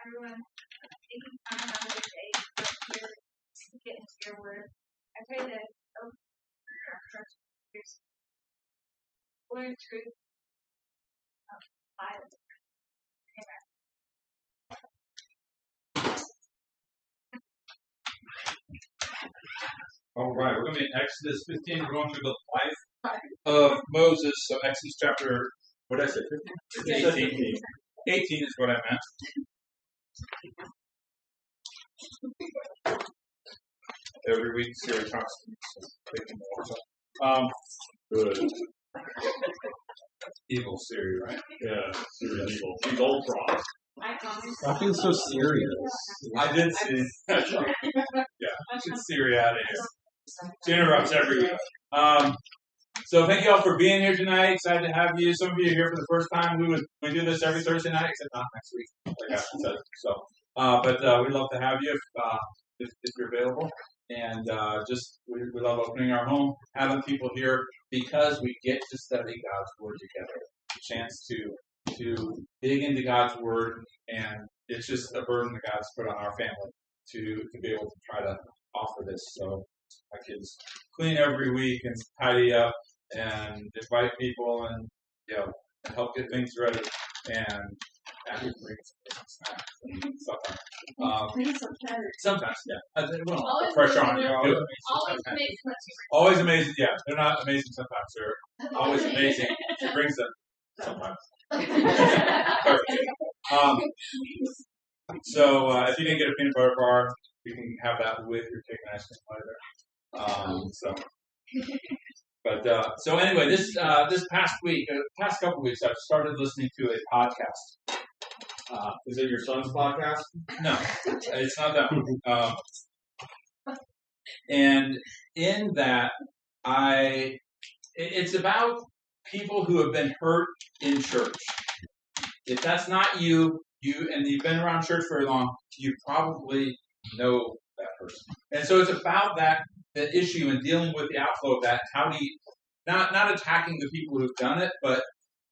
everyone taking time out of their day to get into your word. I pray that our church learn truth of the Bible. Amen. All right, we're going to be in Exodus 15. We're going through the life of Moses. So Exodus chapter, what did I say? 15? 18 is what I meant. Every week, Siri talks to me. So good. Evil Siri, right? Yeah, Siri's evil. She's Ultron. I feel so serious. I did see. Yeah, get Siri out of here. She interrupts every week. So thank you all for being here tonight. Excited to have you. Some of you are here for the first time. We do this every Thursday night, except not next week, like Ashton said. So, but we'd love to have you if you're available. And we love opening our home, having people here because we get to study God's Word together. A chance to dig into God's Word, and it's just a burden that God's put on our family to be able to try to offer this. So my kids clean every week and tidy up and invite people and help get things ready and bring snacks and stuff. Sometimes, yeah. Pressure on you. Always amazing. Yeah, they're not amazing sometimes. They're always amazing. She brings them sometimes. Perfect. So if you didn't get a peanut butter bar, you can have that with your chicken ice cream later. So anyway, this past couple of weeks, I've started listening to a podcast. Is it your son's podcast? No, it's not that one. And in that, it's about people who have been hurt in church. If that's not you and you've been around church very long, you probably know that person. And so it's about the issue and dealing with the outflow of that. How do you not attacking the people who've done it, but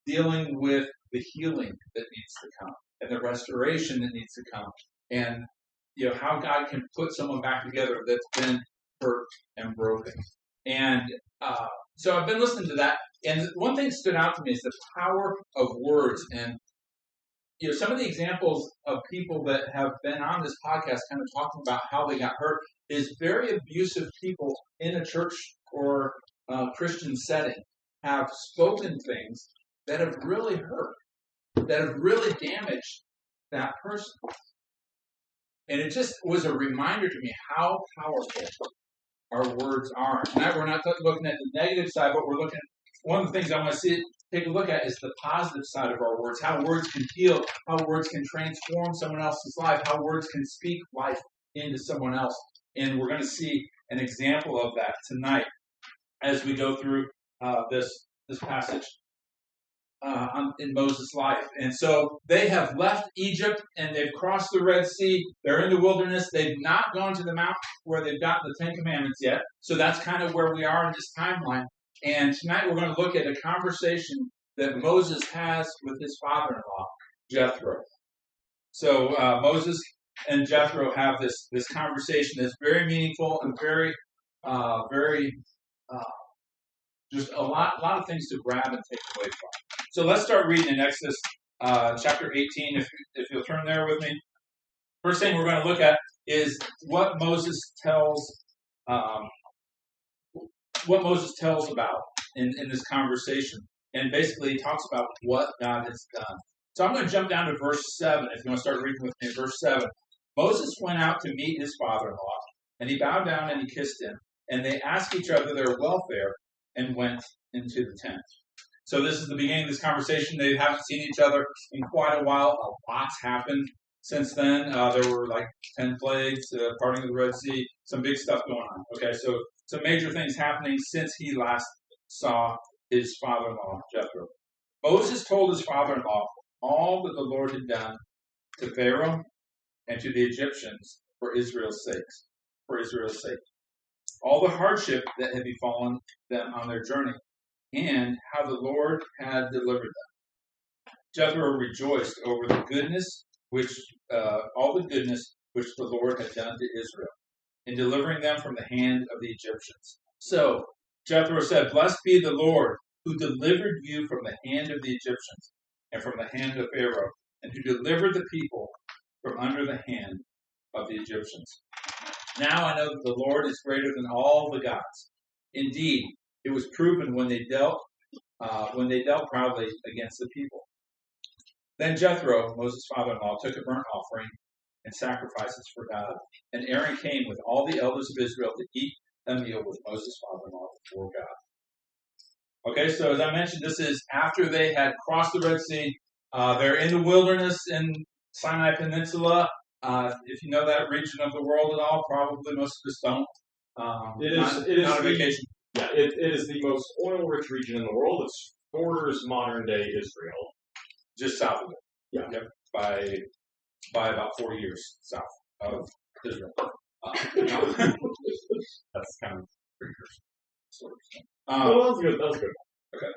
dealing with the healing that needs to come and the restoration that needs to come, and how God can put someone back together that's been hurt and broken. And so I've been listening to that, and one thing that stood out to me is the power of words. And some of the examples of people that have been on this podcast kind of talking about how they got hurt is very abusive people in a church or Christian setting have spoken things that have really hurt, that have really damaged that person. And it just was a reminder to me how powerful our words are. Tonight we're not looking at the negative side, but we're looking at one of the things I want to take a look at is the positive side of our words, how words can heal, how words can transform someone else's life, how words can speak life into someone else. And we're going to see an example of that tonight as we go through this passage in Moses' life. And so they have left Egypt and they've crossed the Red Sea. They're in the wilderness. They've not gone to the mountain where they've got the Ten Commandments yet. So that's kind of where we are in this timeline. And tonight we're going to look at a conversation that Moses has with his father-in-law, Jethro. So Moses and Jethro have this conversation that's very meaningful and very just a lot of things to grab and take away from. So let's start reading in Exodus chapter 18, if you'll turn there with me. First thing we're going to look at is what Moses tells about in this conversation. And basically he talks about what God has done. So I'm going to jump down to verse 7, if you want to start reading with me. Verse 7. Moses went out to meet his father-in-law, and he bowed down and he kissed him. And they asked each other their welfare and went into the tent. So this is the beginning of this conversation. They haven't seen each other in quite a while. A lot's happened since then. There were like 10 plagues, parting of the Red Sea, some big stuff going on. Okay, so some major things happening since he last saw his father-in-law, Jethro. Moses told his father-in-law all that the Lord had done to Pharaoh and to the Egyptians for Israel's sake. All the hardship that had befallen them on their journey, and how the Lord had delivered them. Jethro rejoiced over the goodness which all the goodness which the Lord had done to Israel, in delivering them from the hand of the Egyptians. So Jethro said, "Blessed be the Lord, who delivered you from the hand of the Egyptians and from the hand of Pharaoh, and who delivered the people from under the hand of the Egyptians. Now I know that the Lord is greater than all the gods. Indeed, it was proven when they dealt proudly against the people." Then Jethro, Moses' father-in-law, took a burnt offering and sacrifices for God. And Aaron came with all the elders of Israel to eat a meal with Moses' father-in-law before God. Okay, so as I mentioned, this is after they had crossed the Red Sea. They're in the wilderness in Sinai Peninsula. If you know that region of the world at all, probably most of us don't. It is not a vacation. Yeah, it is the most oil-rich region in the world. It borders modern-day Israel. Just south of it. Yeah. Yep. By about 40 years south of Israel. That's kind of precursor. Sort of. That was good. Okay.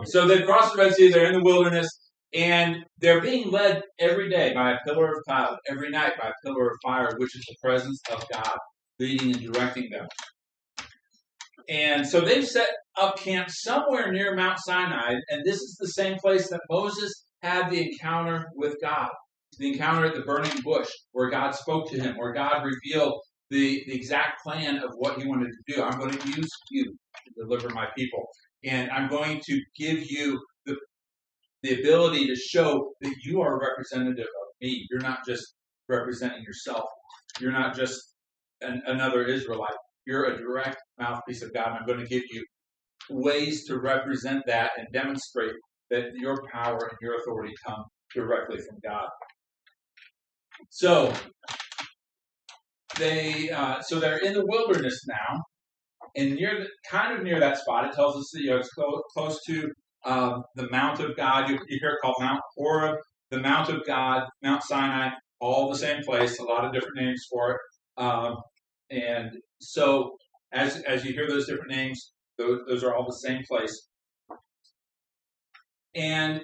So they've crossed the Red Sea. They're in the wilderness, and they're being led every day by a pillar of cloud, every night by a pillar of fire, which is the presence of God leading and directing them. And so they've set up camp somewhere near Mount Sinai, and this is the same place that Moses had the encounter with God, the encounter at the burning bush, where God spoke to him, where God revealed the exact plan of what he wanted to do. I'm going to use you to deliver my people, and I'm going to give you the ability to show that you are a representative of me. You're not just representing yourself. You're not just another Israelite. You're a direct mouthpiece of God. And I'm going to give you ways to represent that and demonstrate that your power and your authority come directly from God. So they're in the wilderness now, and kind of near that spot. It tells us that it's close to the Mount of God. You hear it called Mount Horeb, the Mount of God, Mount Sinai, all the same place. A lot of different names for it. And so, as you hear those different names, those are all the same place. And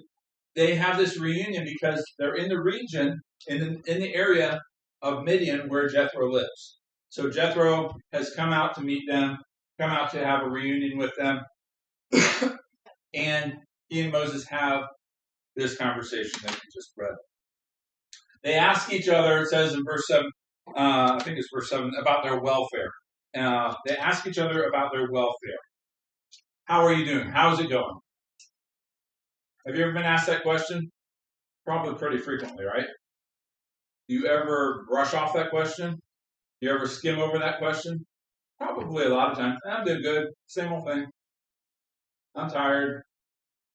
they have this reunion because they're in the region, in the area of Midian where Jethro lives. So Jethro has come out to meet them, come out to have a reunion with them. And he and Moses have this conversation that we just read. They ask each other, it says in verse 7, I think it's verse 7, about their welfare. They ask each other about their welfare. How are you doing? How's it going? Have you ever been asked that question? Probably pretty frequently, right? Do you ever brush off that question? Do you ever skim over that question? Probably a lot of times. I'm doing good. Same old thing. I'm tired.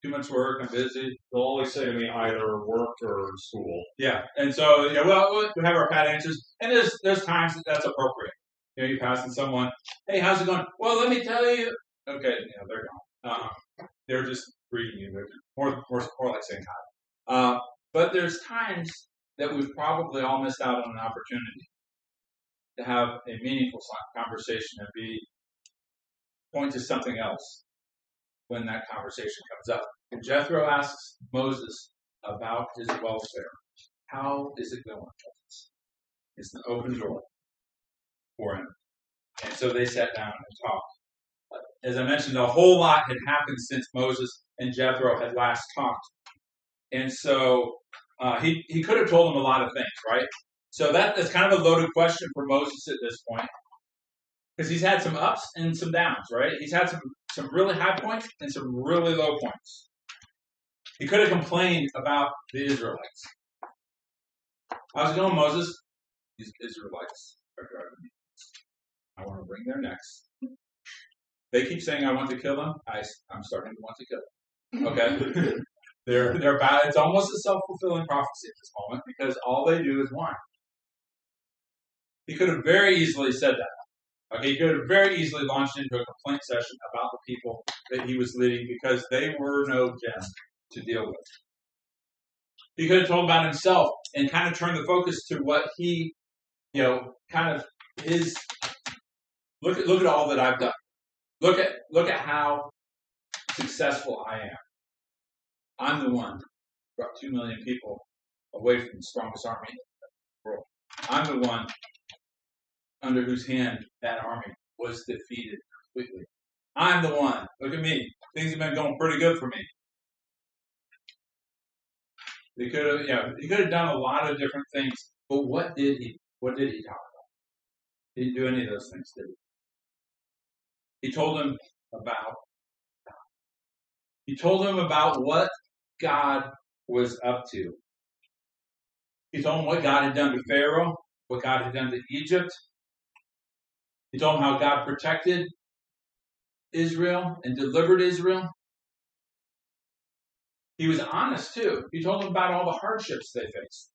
Too much work. I'm busy. They'll always say to me either work or school. Yeah, and so we have our pat answers, and there's times that's appropriate. You're passing someone, hey, how's it going? Well, let me tell you. Okay, they're gone. They're just reading you. They're more like saying hi. But there's times that we've probably all missed out on an opportunity to have a meaningful conversation and point to something else when that conversation comes up. And Jethro asks Moses about his welfare. How is it going, Moses? It's an open door for him. And so they sat down and talked. As I mentioned, a whole lot had happened since Moses and Jethro had last talked. And so he could have told them a lot of things, right? So that's kind of a loaded question for Moses at this point. Because he's had some ups and some downs, right? He's had some really high points and some really low points. He could have complained about the Israelites. How's it going, Moses? These Israelites are driving me. I want to bring their necks. They keep saying I want to kill them. I'm starting to want to kill them. Okay? They're bad. It's almost a self-fulfilling prophecy at this moment because all they do is whine. He could have very easily said that. Okay, he could have very easily launched into a complaint session about the people that he was leading because they were no gem to deal with. He could have told about himself and kind of turned the focus to what he, kind of his. Look at all that I've done. Look at how successful I am. I'm the one brought 2 million people away from the strongest army in the world. I'm the one under whose hand that army was defeated completely. I'm the one. Look at me. Things have been going pretty good for me. He could have done a lot of different things, but what did he talk about? He didn't do any of those things, did he? He told them about God. He told them about what God was up to. He told them what God had done to Pharaoh, what God had done to Egypt. He told them how God protected Israel and delivered Israel. He was honest too. He told them about all the hardships they faced.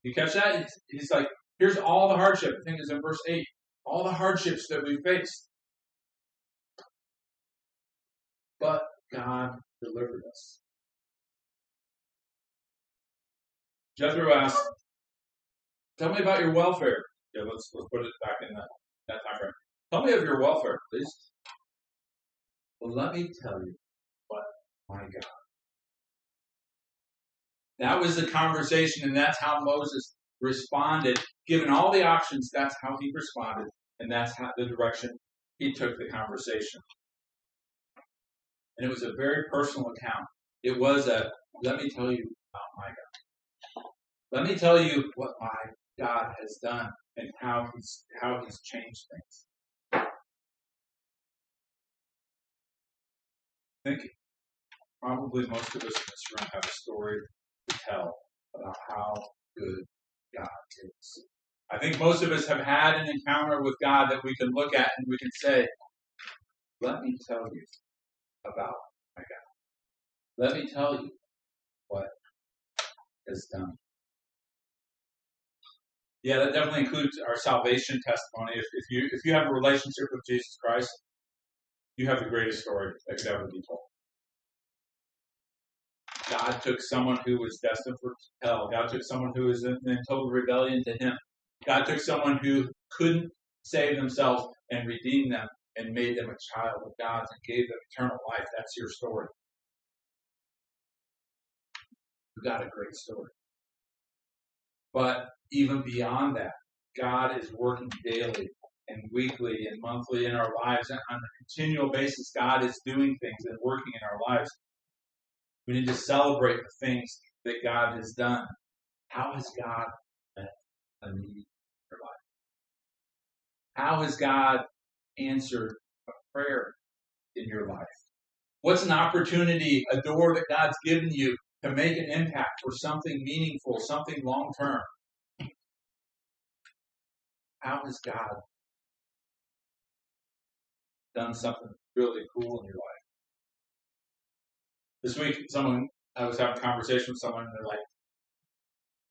You catch that? He's like, here's all the hardship. I think it's in verse 8. All the hardships that we faced. But God delivered us. Jethro asked, tell me about your welfare. Yeah, let's put it back in that time frame. Tell me of your welfare, please. Well, let me tell you what my God. That was the conversation, and that's how Moses responded. Given all the options, that's how he responded, and that's how the direction he took the conversation. And it was a very personal account. It was let me tell you about my God. Let me tell you what my God has done and how he's changed things. I think probably most of us in this room have a story to tell about how good God is. I think most of us have had an encounter with God that we can look at and we can say, let me tell you about my God. Let me tell you what is done. Yeah, that definitely includes our salvation testimony. If you have a relationship with Jesus Christ, you have the greatest story that could ever be told. God took someone who was destined for hell. God took someone who was in total rebellion to him. God took someone who couldn't save themselves and redeemed them and made them a child of God and gave them eternal life. That's your story. You got a great story. But even beyond that, God is working daily and weekly and monthly in our lives. And on a continual basis, God is doing things and working in our lives. We need to celebrate the things that God has done. How has God met a need in your life? How has God answered a prayer in your life? What's an opportunity, a door that God's given you to make an impact for something meaningful, something long-term? How has God done something really cool in your life? This week, I was having a conversation with someone, and they're like,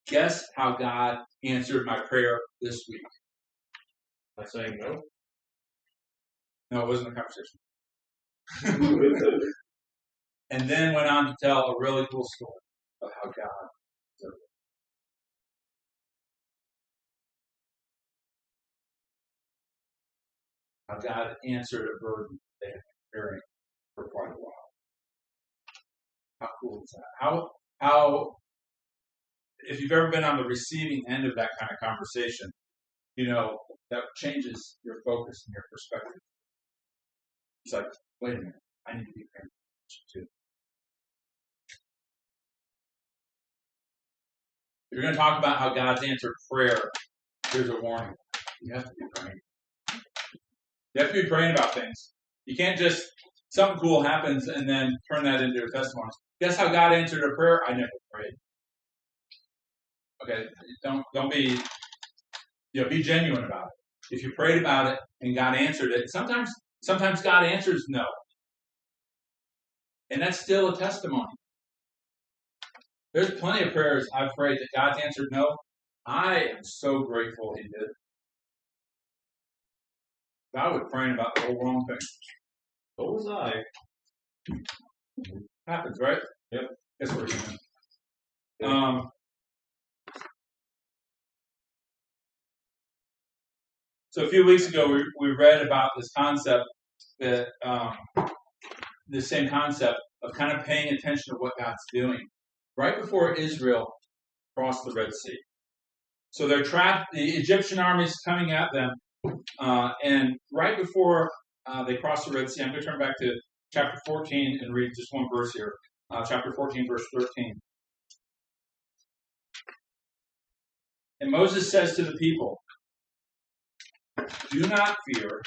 guess how God answered my prayer this week? By saying no? No, it wasn't a conversation. And then went on to tell a really cool story of how God did it. How God answered a burden they had been carrying for quite a while. How cool is that? How if you've ever been on the receiving end of that kind of conversation, you know that changes your focus and your perspective. It's like, wait a minute, I need to be paying attention too. If you're going to talk about how God's answered prayer, here's a warning. You have to be praying. You have to be praying about things. You can't just, something cool happens and then turn that into a testimony. Guess how God answered a prayer? I never prayed. Okay, don't be, be genuine about it. If you prayed about it and God answered it, sometimes God answers no. And that's still a testimony. There's plenty of prayers I've prayed that God's answered no. I am so grateful He did. I was praying about the whole wrong thing. So was I. Happens, right? Yep. Guess we're human. So a few weeks ago, we read about this concept that the same concept of kind of paying attention to what God's doing. Right before Israel crossed the Red Sea. So they're trapped, the Egyptian army is coming at them, and right before they cross the Red Sea, I'm going to turn back to chapter 14 and read just one verse here. Chapter 14, verse 13. And Moses says to the people, "Do not fear.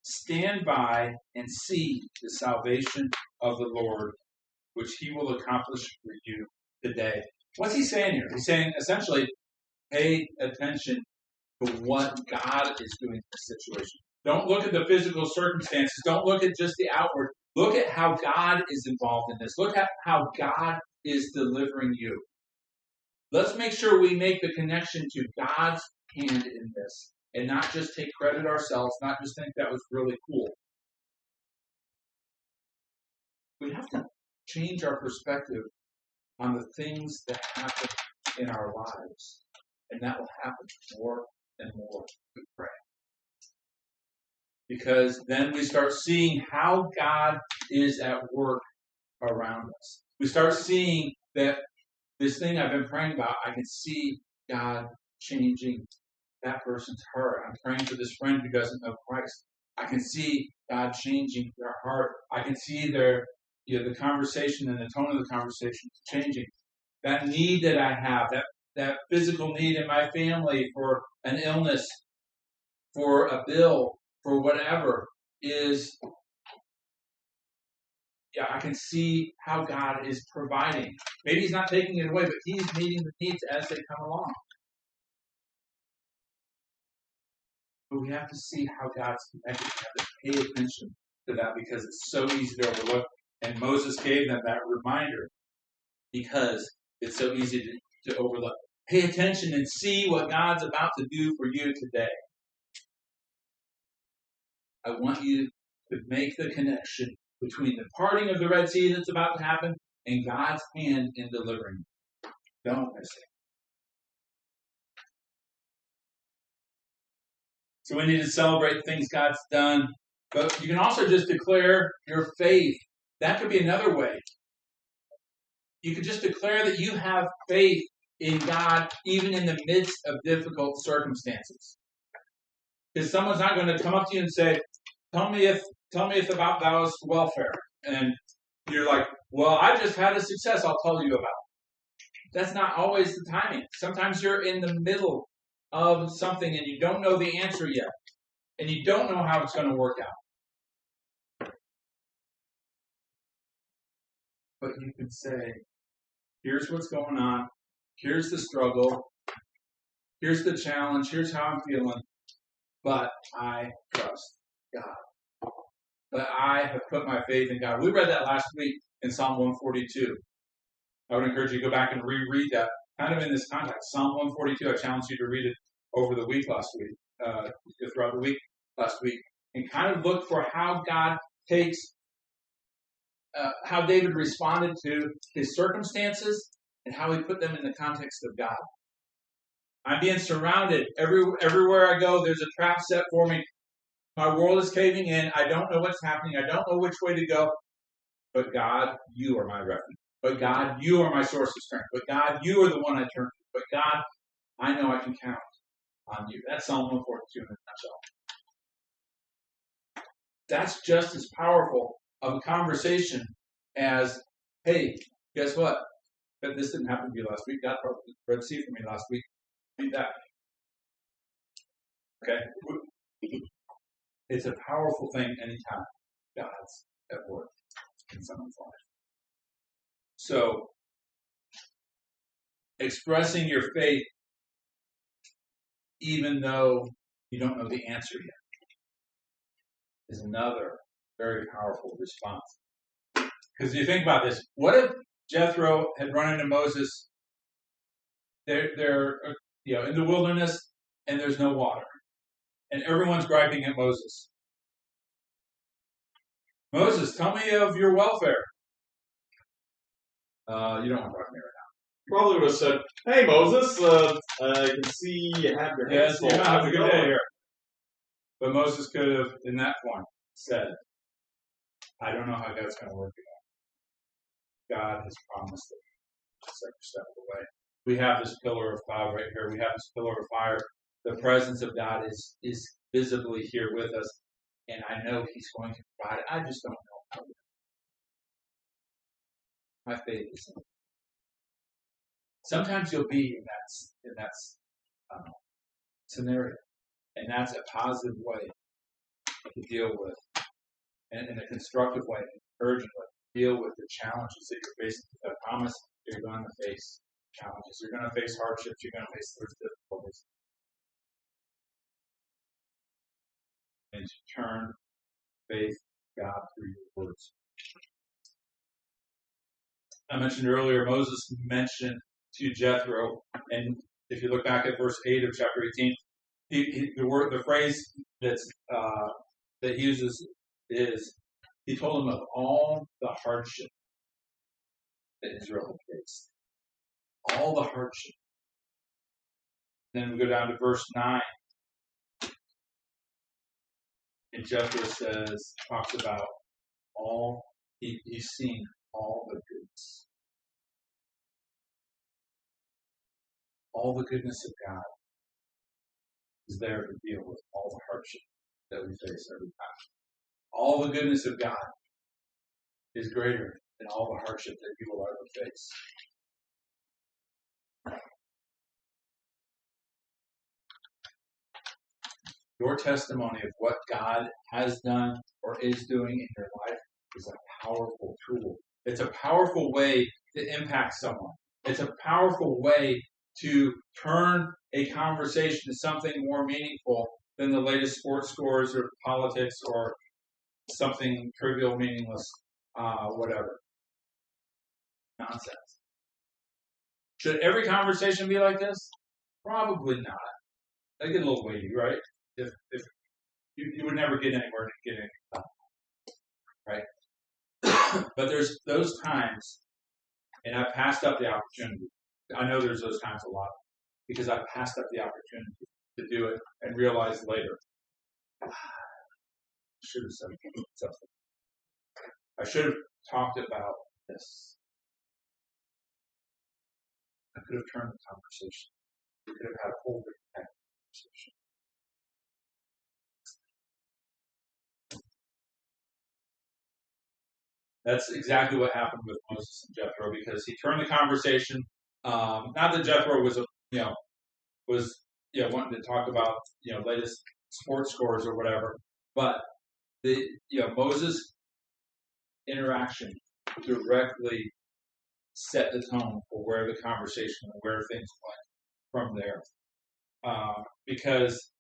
Stand by and see the salvation of the Lord, which he will accomplish for you today." What's he saying here? He's saying, essentially, pay attention to what God is doing in this situation. Don't look at the physical circumstances. Don't look at just the outward. Look at how God is involved in this. Look at how God is delivering you. Let's make sure we make the connection to God's hand in this and not just take credit ourselves, not just think that was really cool. We have to change our perspective on the things that happen in our lives. And that will happen more and more if we pray. Because then we start seeing how God is at work around us. We start seeing that this thing I've been praying about, I can see God changing that person's heart. I'm praying for this friend who doesn't know Christ. I can see God changing their heart. I can see the conversation and the tone of the conversation changing. That need that I have, that physical need in my family for an illness, for a bill, for whatever, I can see how God is providing. Maybe he's not taking it away, but he's meeting the needs as they come along. But we have to see how God's connected. We have to pay attention to that because it's so easy to overlook. And Moses gave them that reminder because it's so easy to overlook. Pay attention and see what God's about to do for you today. I want you to make the connection between the parting of the Red Sea that's about to happen and God's hand in delivering you. Don't miss it. So we need to celebrate things God's done. But you can also just declare your faith. That could be another way. You could just declare that you have faith in God even in the midst of difficult circumstances. Because someone's not going to come up to you and say, Tell me if about thou's welfare. And you're like, well, I just had a success I'll tell you about. That's not always the timing. Sometimes you're in the middle of something and you don't know the answer yet. And you don't know how it's going to work out. But you can say, here's what's going on. Here's the struggle. Here's the challenge. Here's how I'm feeling. But I trust God. But I have put my faith in God. We read that last week in Psalm 142. I would encourage you to go back and reread that, kind of in this context. Psalm 142, I challenge you to read it over the week last week, throughout the week last week, and kind of look for how God takes, how David responded to his circumstances and how he put them in the context of God. I'm being surrounded. Everywhere I go, there's a trap set for me. My world is caving in. I don't know what's happening. I don't know which way to go. But God, you are my refuge. But God, you are my source of strength. But God, you are the one I turn to. But God, I know I can count on you. That's Psalm 142 in a nutshell. That's just as powerful of a conversation as, hey, guess what? But this didn't happen to you last week. God brought the Red Sea for me last week. Read that. Okay? It's a powerful thing anytime God's at work in someone's life. So, expressing your faith even though you don't know the answer yet is another very powerful response. Because you think about this, what if Jethro had run into Moses? They're in the wilderness and there's no water. And everyone's griping at Moses. Moses, tell me of your welfare. You don't want to talk to me right now. Probably would have said, hey, Moses, I can see you have your hands full. Yes, you have a good day here. But Moses could have, in that point, said, I don't know how God's going to work it out. God has promised it every step of the way. We have this pillar of cloud right here. We have this pillar of fire. The presence of God is visibly here with us, and I know He's going to provide it. I just don't know how. My faith is in it. Sometimes you'll be in that scenario, and that's a positive way to deal with, and in a constructive way, an encouraging way, deal with the challenges that you're facing. I promise you're going to face challenges. You're going to face hardships. You're going to face those difficulties. And to turn faith God through your words. I mentioned earlier, Moses mentioned to Jethro, and if you look back at verse 8 of chapter 18, the phrase that he uses is, he told him of all the hardship that Israel faced. All the hardship. Then we go down to verse 9. And Jethro talks about he's seen all the goodness. All the goodness of God is there to deal with all the hardship that we face every time. All the goodness of God is greater than all the hardship that you will ever face. Your testimony of what God has done or is doing in your life is a powerful tool. It's a powerful way to impact someone. It's a powerful way to turn a conversation to something more meaningful than the latest sports scores or politics or something trivial, meaningless, whatever. Nonsense. Should every conversation be like this? Probably not. They get a little weighty, right? If you would never get anywhere to get anything done, right? But there's those times, and I passed up the opportunity. I know there's those times a lot because I passed up the opportunity to do it and realized later, I should have said something. I should have talked about this. I could have turned the conversation. We could have had a whole different conversation. That's exactly what happened with Moses and Jethro, because he turned the conversation. Not that Jethro was wanting to talk about latest sports scores or whatever, but Moses' interaction directly set the tone for where the conversation and where things went from there, because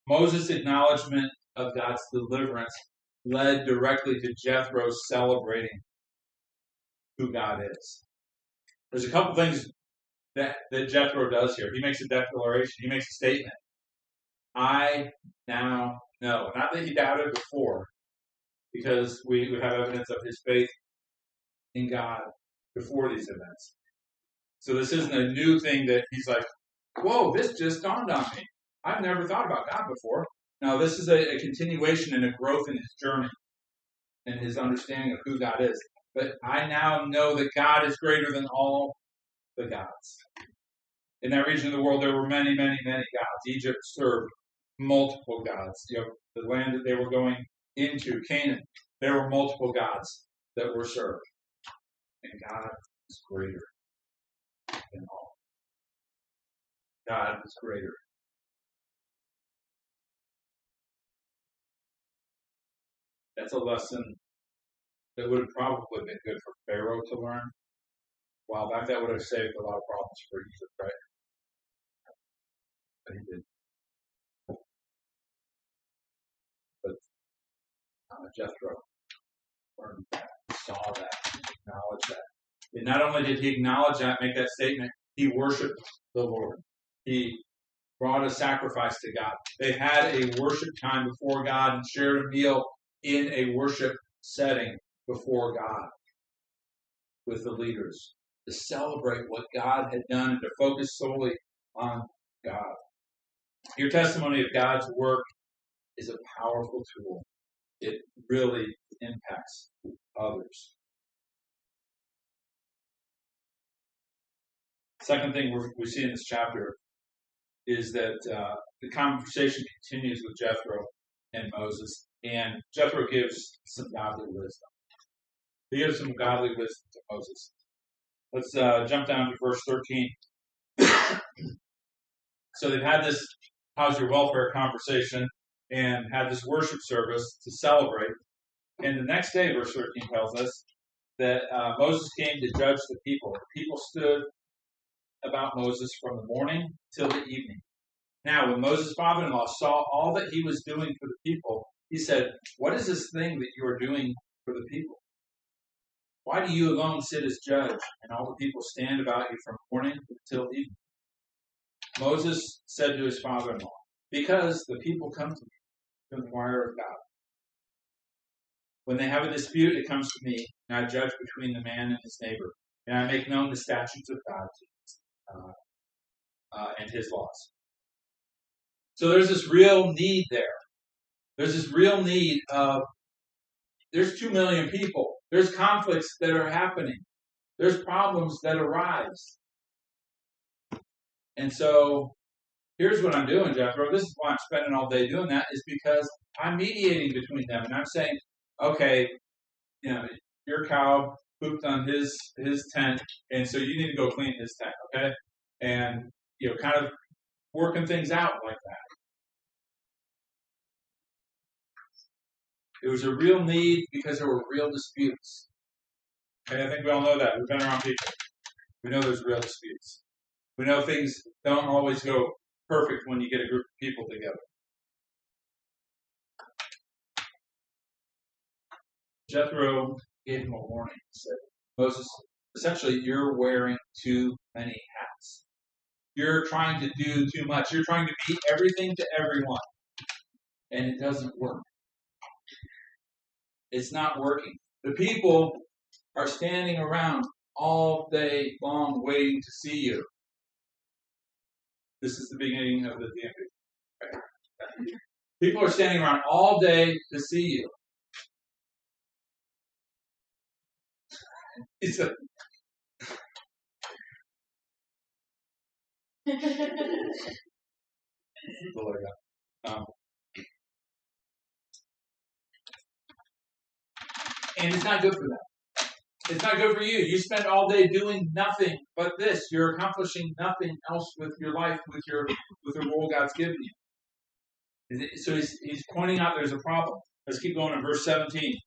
Moses' acknowledgement of God's deliverance led directly to Jethro celebrating who God is. There's a couple things that Jethro does here. He makes a declaration. He makes a statement. I now know. Not that he doubted before, because we have evidence of his faith in God before these events. So this isn't a new thing that he's like, whoa, this just dawned on me. I've never thought about God before. Now, this is a continuation and a growth in his journey and his understanding of who God is. But I now know that God is greater than all the gods. In that region of the world, there were many, many, many gods. Egypt served multiple gods. The land that they were going into, Canaan, there were multiple gods that were served. And God is greater than all. God is greater. That's a lesson that would have probably been good for Pharaoh to learn. A while back, that would have saved a lot of problems for Egypt, right? But he didn't. But Jethro learned that, saw that, acknowledged that. And not only did he acknowledge that, make that statement, he worshiped the Lord. He brought a sacrifice to God. They had a worship time before God and shared a meal in a worship setting before God with the leaders to celebrate what God had done and to focus solely on God. Your testimony of God's work is a powerful tool. It really impacts others. Second thing we see in this chapter is that the conversation continues with Jethro and Moses, and Jethro gives some godly wisdom. He gives some godly wisdom to Moses. Let's jump down to verse 13. So they've had this how's your welfare conversation and had this worship service to celebrate. And the next day, verse 13 tells us that Moses came to judge the people. The people stood about Moses from the morning till the evening. Now, when Moses' father-in-law saw all that he was doing for the people, he said, "What is this thing that you are doing for the people? Why do you alone sit as judge, and all the people stand about you from morning till evening?" Moses said to his father-in-law, "Because the people come to me to inquire of God. When they have a dispute, it comes to me, and I judge between the man and his neighbor, and I make known the statutes of God and his laws." So there's this real need there. There's this real need of, there's 2 million people. There's conflicts that are happening. There's problems that arise. And so, here's what I'm doing, Jethro. This is why I'm spending all day doing that, is because I'm mediating between them. And I'm saying, okay, your cow pooped on his tent, and so you need to go clean his tent, okay? And, kind of working things out like that. It was a real need because there were real disputes. Okay, I think we all know that. We've been around people. We know there's real disputes. We know things don't always go perfect when you get a group of people together. Jethro gave him a warning. He said, "Moses, essentially, you're wearing too many hats. You're trying to do too much. You're trying to be everything to everyone. And it doesn't work. It's not working. The people are standing around all day long waiting to see you." This is the beginning of the DMV. People are standing around all day to see you. He said, and it's not good for them. It's not good for you. You spend all day doing nothing but this. You're accomplishing nothing else with your life, with the role God's given you. So he's pointing out there's a problem. Let's keep going in verse 17.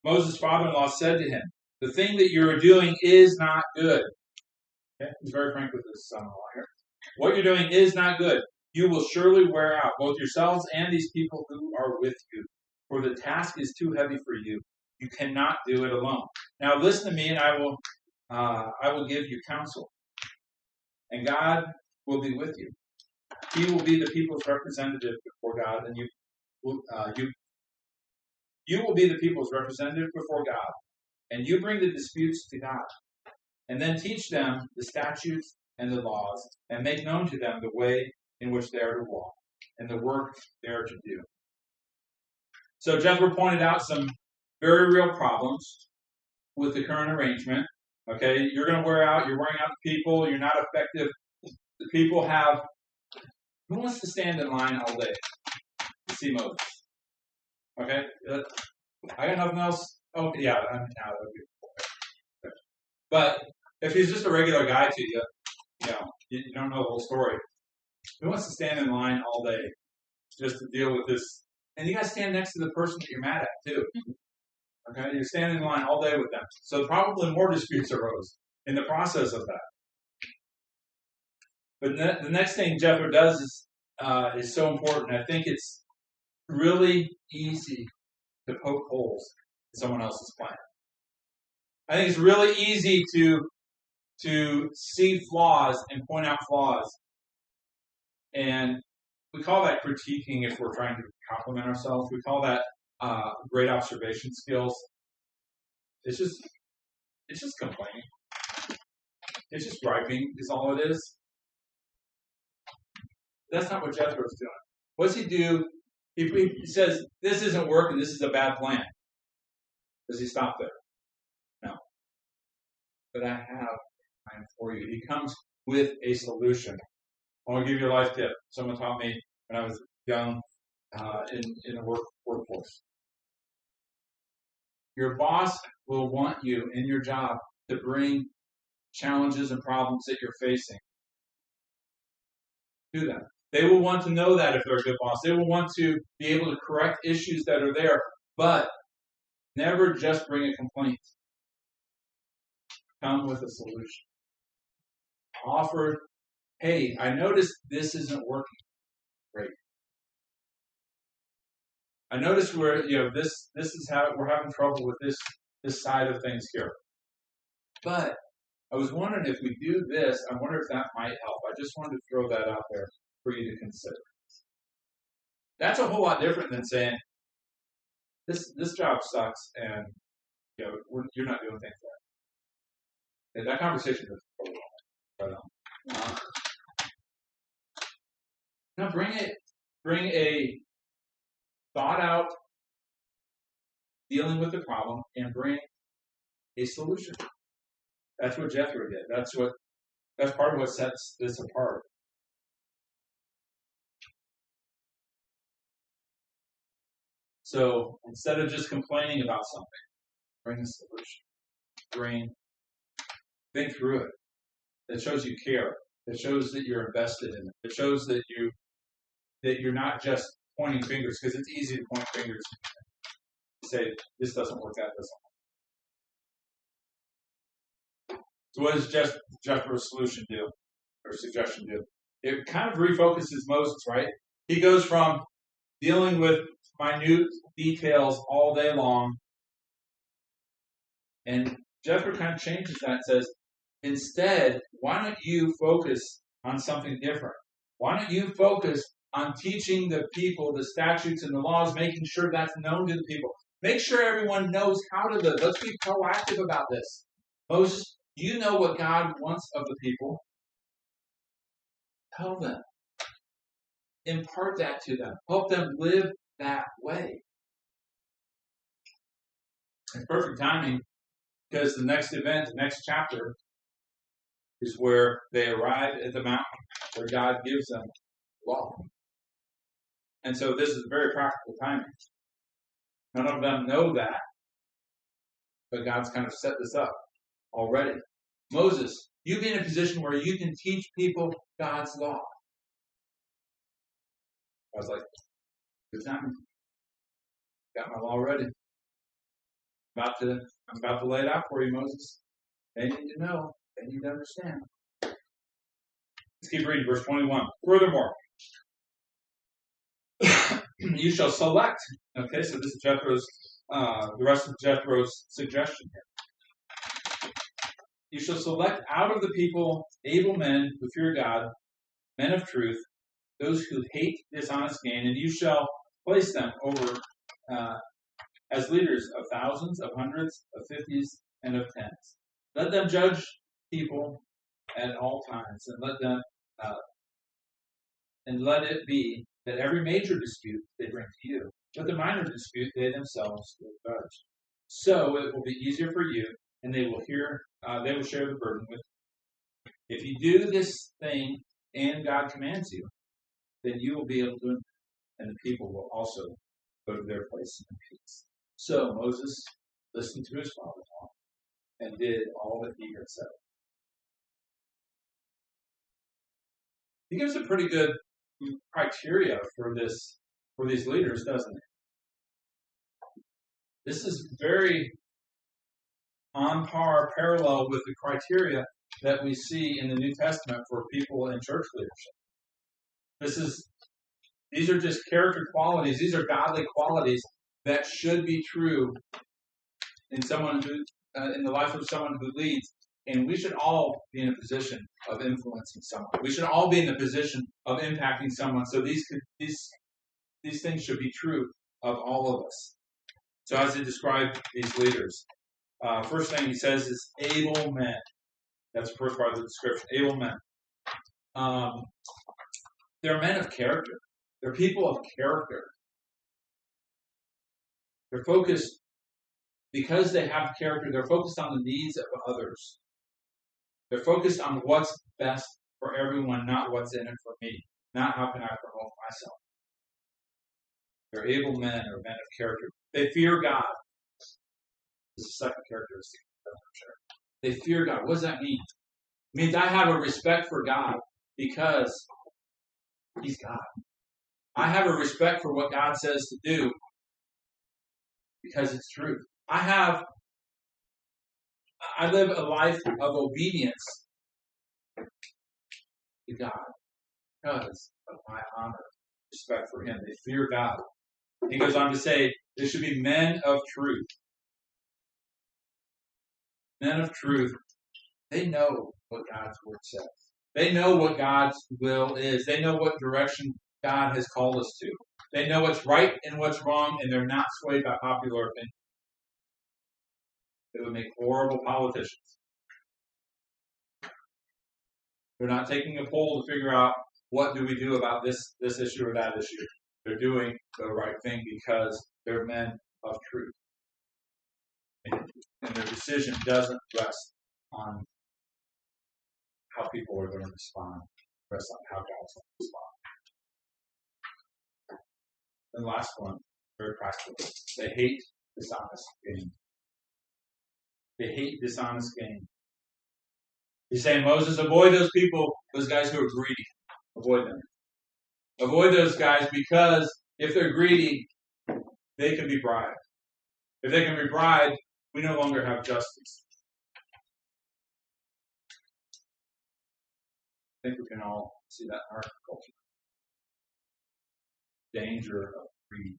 Moses' father-in-law said to him, "The thing that you are doing is not good." Okay? He's very frank with his son-in-law here. "What you're doing is not good. You will surely wear out both yourselves and these people who are with you, for the task is too heavy for you. You cannot do it alone. Now listen to me, and I will give you counsel. And God will be with you. He will be the people's representative before God, and you will be the people's representative before God. And you bring the disputes to God, and then teach them the statutes and the laws, and make known to them the way in which they are to walk, and the work they are to do." So Jethro pointed out some very real problems with the current arrangement. Okay, you're going to wear out. You're wearing out the people. You're not effective. The people have. Who wants to stand in line all day to see Moses? Okay, I got nothing else. Oh yeah, I'm out of it. But if he's just a regular guy to you, you don't know the whole story. Who wants to stand in line all day just to deal with this? And you got to stand next to the person that you're mad at too. Okay, you're standing in line all day with them. So probably more disputes arose in the process of that. But the next thing Jethro does is so important. I think it's really easy to poke holes in someone else's plan. I think it's really easy to see flaws and point out flaws. And we call that critiquing if we're trying to compliment ourselves. We call that great observation skills. It's just complaining. It's just griping is all it is. That's not what Jethro's doing. What does he do? He says, "This isn't working. This is a bad plan." Does he stop there? No. "But I have a plan for you." He comes with a solution. I want to give you a life tip. Someone taught me when I was young in the workforce. Your boss will want you in your job to bring challenges and problems that you're facing to them. They will want to know that if they're a good boss. They will want to be able to correct issues that are there, but never just bring a complaint. Come with a solution. Offer, hey, I noticed this isn't working great. I noticed this is how we're having trouble with this side of things here. But I was wondering if we do this, I wonder if that might help. I just wanted to throw that out there for you to consider. That's a whole lot different than saying, this job sucks and you're not doing things right. And that conversation is totally right on. Now bring a thought out dealing with the problem and bring a solution. That's what Jethro did. That's part of what sets this apart. So instead of just complaining about something, bring a solution. Think through it. It shows you care. It shows that you're invested in it. It shows that you're not just pointing fingers, because it's easy to point fingers and say, this doesn't work, that doesn't work. So what does Jethro's solution do, or suggestion do? It kind of refocuses Moses, right? He goes from dealing with minute details all day long, and Jethro kind of changes that and says, instead, why don't you focus on something different? Why don't you focus on teaching the people the statutes and the laws, making sure that's known to the people. Make sure everyone knows how to live. Let's be proactive about this. Moses, you know what God wants of the people. Tell them. Impart that to them. Help them live that way. It's perfect timing, because the next event, the next chapter, is where they arrive at the mountain where God gives them law. And so this is very practical timing. None of them know that, but God's kind of set this up already. Moses, you be in a position where you can teach people God's law. I was like, good timing. Got my law ready. I'm about to lay it out for you, Moses. They need to know. They need to understand. Let's keep reading verse 21. Furthermore, you shall select. Okay, so this is the rest of Jethro's suggestion here. You shall select out of the people able men who fear God, men of truth, those who hate dishonest gain, and you shall place them over as leaders of thousands, of hundreds, of fifties, and of tens. Let them judge people at all times, and let it be that every major dispute they bring to you, but the minor dispute they themselves will judge. So it will be easier for you, and they will share the burden with you. If you do this thing and God commands you, then you will be able to, and the people will also go to their place in peace. So Moses listened to his father-in-law and did all that he had said. He gives a pretty good criteria for these leaders, doesn't he? This is very on par, parallel with the criteria that we see in the New Testament for people in church leadership. These are just character qualities. These are godly qualities that should be true in the life of someone who leads. And we should all be in a position of influencing someone. We should all be in the position of impacting someone. So these things should be true of all of us. So as he described these leaders, first thing he says is able men. That's the first part of the description. Able men. They're men of character. They're people of character. They're focused, because they have character, they're focused on the needs of others. They're focused on what's best for everyone, not what's in it for me. Not how can I promote myself. They're able men or men of character. They fear God. This is the second characteristic of the church. They fear God. What does that mean? It means I have a respect for God because He's God. I have a respect for what God says to do because it's truth. I live a life of obedience to God because of my honor, respect for Him. They fear God. He goes on to say, there should be men of truth. Men of truth. They know what God's word says. They know what God's will is. They know what direction God has called us to. They know what's right and what's wrong, and they're not swayed by popular opinion. It would make horrible politicians. They're not taking a poll to figure out what do we do about this issue or that issue. They're doing the right thing because they're men of truth. And their decision doesn't rest on how people are going to respond. Rest on how God's going to respond. And the last one, very practical. They hate dishonest gain. They hate dishonest gain. He's saying, Moses, avoid those people, those guys who are greedy. Avoid them. Avoid those guys because if they're greedy, they can be bribed. If they can be bribed, we no longer have justice. I think we can all see that in our culture. Danger of greed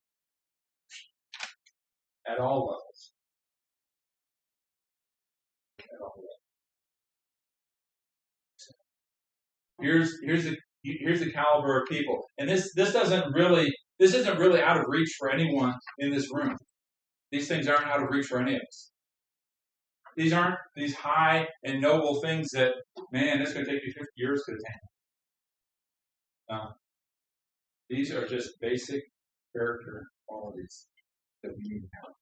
at all levels. At all levels. Here's the caliber of people, and this isn't really out of reach for anyone in this room. These things aren't out of reach for any of us. These aren't these high and noble things that, man, it's going to take you 50 years to attain. These are just basic character qualities that we need to have.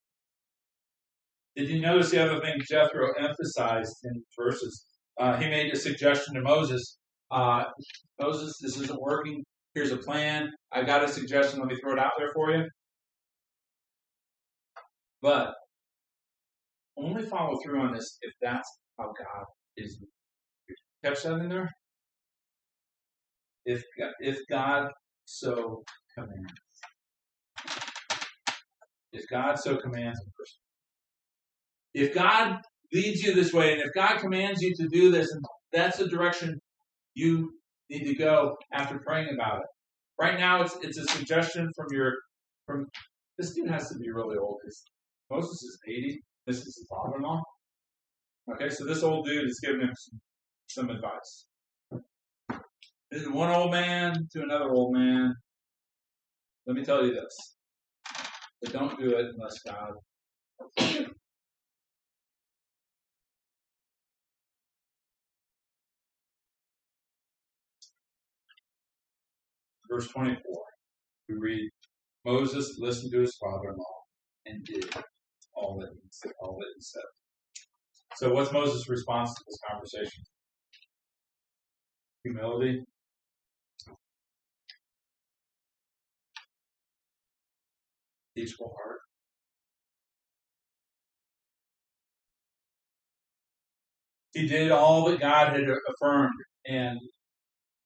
Did you notice the other thing Jethro emphasized in verses? He made a suggestion to Moses. Moses, this isn't working. Here's a plan. I got a suggestion. Let me throw it out there for you. But only follow through on this if that's how God is. Catch that in there? If God so commands. If God so commands a person. If God leads you this way, and if God commands you to do this, and that's the direction you need to go after praying about it. Right now, it's a suggestion from this dude has to be really old because Moses is 80. This is his father-in-law. Okay, so this old dude is giving him some advice. This is one old man to another old man. Let me tell you this. But don't do it unless God. Verse 24. We read, Moses listened to his father-in-law and did all that he said. So what's Moses' response to this conversation? Humility. Teachable heart. He did all that God had affirmed, and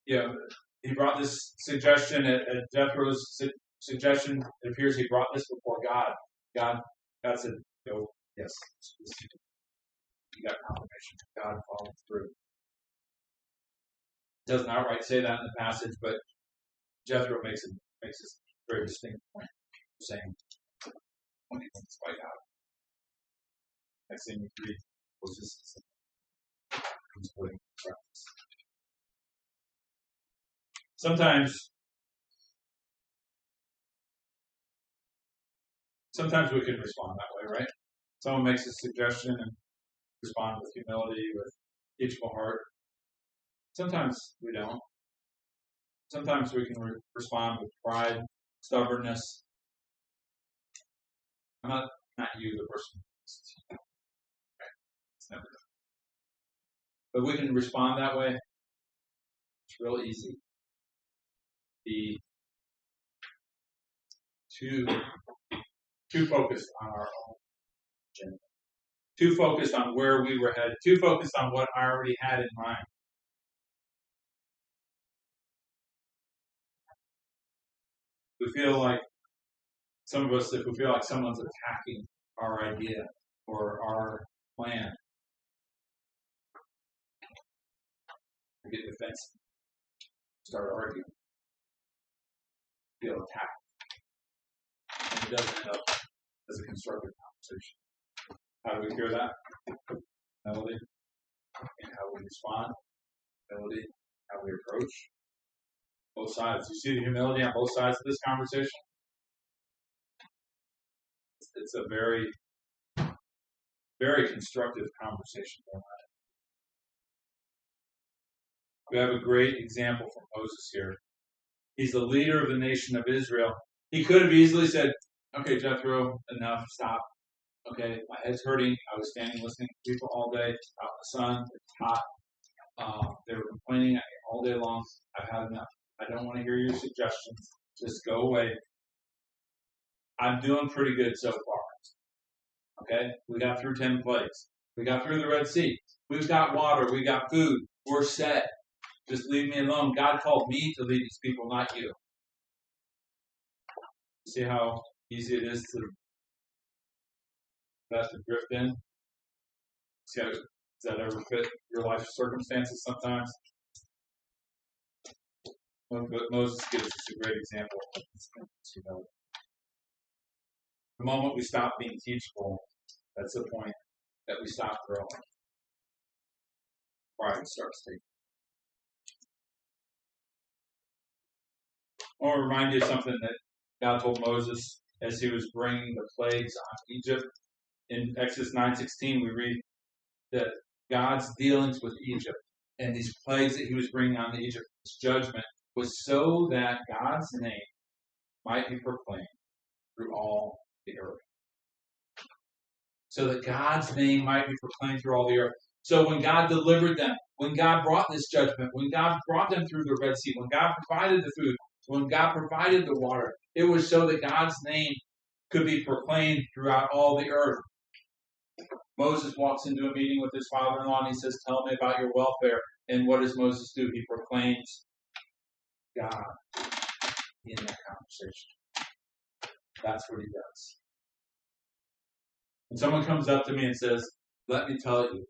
he brought this suggestion at Jethro's suggestion. It appears he brought this before God. God said, "Go, yes." He got confirmation. God followed through. It doesn't outright say that in the passage, but Jethro makes this very distinct point, saying, "When he wants to fight out." Next thing you read was just putting practice. Sometimes we can respond that way, right? Someone makes a suggestion and respond with humility, with teachable heart. Sometimes we don't. Sometimes we can respond with pride, stubbornness. I'm not you, the person. It's never done. But we can respond that way. It's real easy. Be too focused on our own agenda. Too focused on where we were headed. Too focused on what I already had in mind. We feel like, some of us, if we feel like someone's attacking our idea or our plan, we get defensive, start arguing, feel attacked. And it doesn't end up as a constructive conversation. How do we cure that? Humility. And how we respond. Humility. How we approach. Both sides. You see the humility on both sides of this conversation? It's a very, very constructive conversation. We have a great example from Moses here. He's the leader of the nation of Israel. He could have easily said, okay, Jethro, enough, stop. Okay, my head's hurting. I was standing listening to people all day out in the sun. It's hot. They were complaining all day long. I've had enough. I don't want to hear your suggestions. Just go away. I'm doing pretty good so far. Okay? We got through 10 plagues. We got through the Red Sea. We've got water. We got food. We're set. Just leave me alone. God called me to lead these people, not you. See how easy it is to drift in? See how, does that ever fit your life circumstances sometimes? But Moses gives us a great example of this. The moment we stop being teachable, that's the point that we stop growing. Pride starts taking. I want to remind you of something that God told Moses as he was bringing the plagues on Egypt. In Exodus 9:16, we read that God's dealings with Egypt and these plagues that he was bringing on Egypt, this judgment, was so that God's name might be proclaimed through all the earth. So that God's name might be proclaimed through all the earth. So when God delivered them, when God brought this judgment, when God brought them through the Red Sea, when God provided the food, when God provided the water, it was so that God's name could be proclaimed throughout all the earth. Moses walks into a meeting with his father-in-law and he says, tell me about your welfare. And what does Moses do? He proclaims God in that conversation. That's what he does. When someone comes up to me and says, let me tell you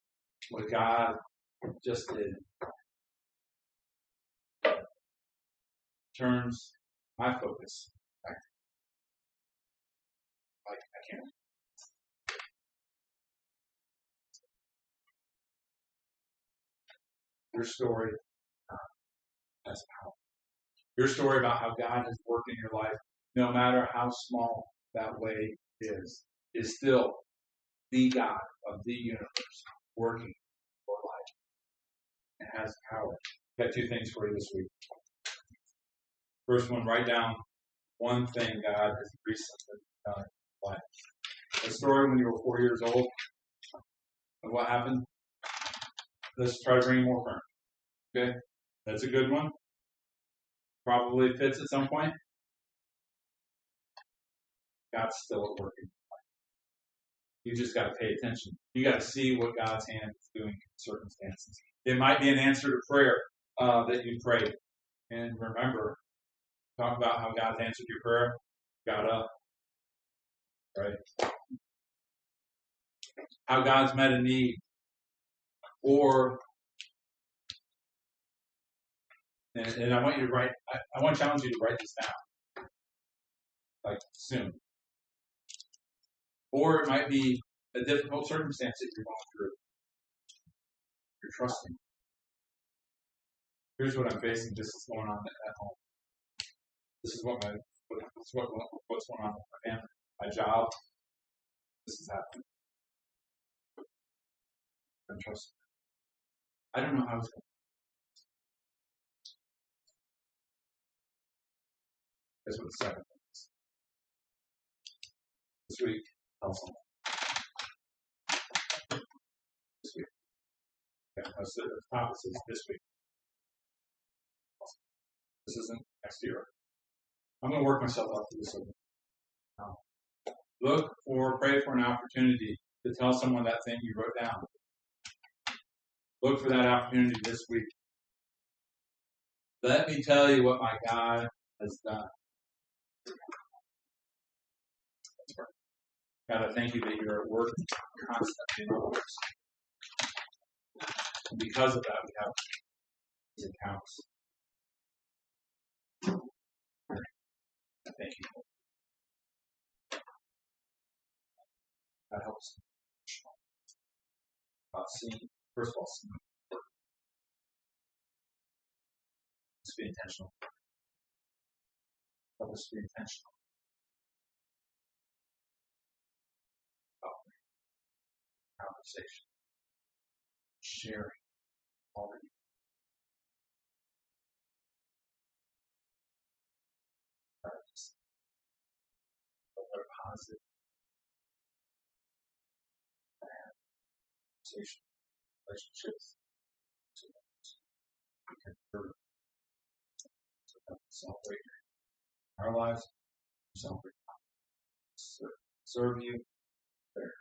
what God just did, turns my focus back. Like, I can't. Your story has power. Your story about how God has worked in your life, no matter how small that way is still the God of the universe working in your life. It has power. I've got 2 things for you this week. First one, write down one thing God has recently done in your life. A story when you were 4 years old. And what happened? Let's try to bring more current. Okay? That's a good one. Probably fits at some point. God's still at work in your life. You just got to pay attention. You got to see what God's hand is doing in circumstances. It might be an answer to prayer that you prayed. And remember, talk about how God's answered your prayer. Got up. Right? How God's met a need. Or, and I want you to write, I want to challenge you to write this down. Like, soon. Or it might be a difficult circumstance that you're going through. You're trusting. Here's what I'm facing. This is going on at home. This is what's going on with my family. My job. This is happening. I'm trusting. I don't know how it's going. That's what the second thing is. This week, tell someone. This week. Okay, let's see, the top it says this week. This isn't next year. I'm going to work myself up to this. Pray for an opportunity to tell someone that thing you wrote down. Look for that opportunity this week. Let me tell you what my God has done. God, I thank you that you're at work constantly in our lives. And because of that, we have these accounts. Thank you. That helps. First of all, let's be intentional. Help us be intentional. Conversation. Sharing. All that you practice. They're positive. Conversation. Relationships. We can celebrate our lives. Celebrate. Serve you. There.